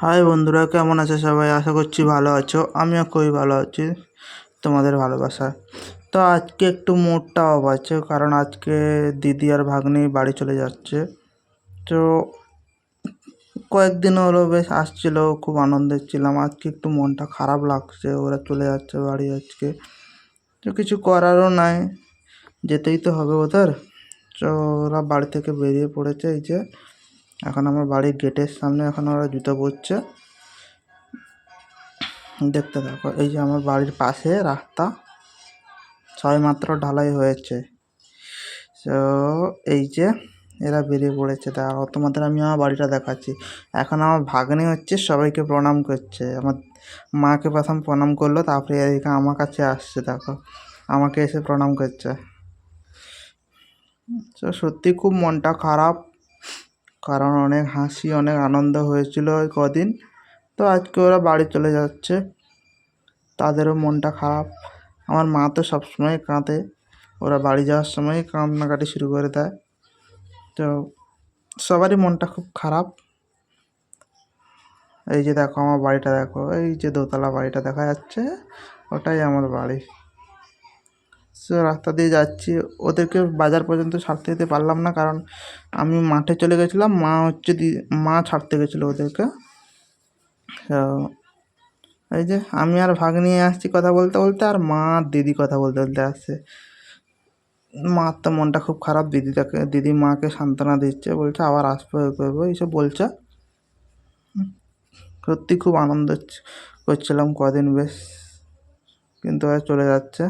High বন্ধুরা, কেমন আছে সবাই? আশা করছি ভালো আছো। আমিও খুবই ভালো আছি তোমাদের ভালোবাসা। তো আজকে একটু মুডটা অফ আছে, কারণ আজকে দিদি আর ভাগ্নি বাড়ি চলে যাচ্ছে। তো কয়েকদিন হলো বেশ আসছিল, খুব আনন্দের ছিলাম। আজকে একটু মনটা খারাপ লাগছে, ওরা চলে যাচ্ছে বাড়ি আজকে। তো কিছু করারও নাই, যেতেই তো হবে ওদের। তো ওরা বাড়ি থেকে বেরিয়ে পড়েছে। এই যে এখন আমার বাড়ির গেটের সামনে এখন ওরা জুতো পরছে, দেখতে থাকো। এই যে আমার বাড়ির পাশে রাস্তা, সবেমাত্র ঢালাই হয়েছে। তো এই যে এরা বেরিয়ে পড়েছে। দাঁড়াও, তোমাদের আমি আমার বাড়িটা দেখাচ্ছি। এখন আমার ভাগ্নে হচ্ছে সবাইকে প্রণাম করছে। আমার মাকে প্রথম প্রণাম করলো, তারপরে এদিকে আমার কাছে আসছে। দেখো, আমাকে এসে প্রণাম করছে। তো সত্যি খুব মনটা খারাপ, কারণ অনেক হাসি অনেক আনন্দ হয়েছিল ওই কদিন। তো আজকে ওরা বাড়ি চলে যাচ্ছে, তাদেরও মনটা খারাপ। আমার মা তো সবসময় কাঁদে, ওরা বাড়ি যাওয়ার সময় কান্নাকাটি শুরু করে দেয়। তো সবারই মনটা খুব খারাপ। এই যে দেখো আমার বাড়িটা দেখো, এই যে দোতলা বাড়িটা দেখা যাচ্ছে, ওটাই আমার বাড়ি। সে রাস্তা দিয়ে যাচ্ছি, ওদেরকে বাজার পর্যন্ত ছাড়তে যেতে পারলাম না, কারণ আমি মাঠে চলে গেছিলাম। মা ছাড়তে গেছিলো ওদেরকে। তো এই যে আমি আর ভাগ্নি আসছি কথা বলতে বলতে, আর মা আর দিদি কথা বলতে বলতে আসছে। মার তো মনটা খুব খারাপ। দিদি মাকে সান্ত্বনা দিচ্ছে, বলছে আবার আসবো এ করবো এইসব বলছে। সত্যি খুব আনন্দ করছিলাম কদিন বেশ, কিন্তু ওরা চলে যাচ্ছে।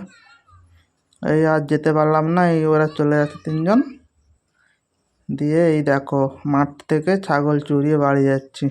এই আর যেতে পারলাম না, এই ওরা চলে যাচ্ছে তিনজন। দিয়ে এই দেখো মাঠ থেকে ছাগল চড়িয়ে বাড়ি যাচ্ছি।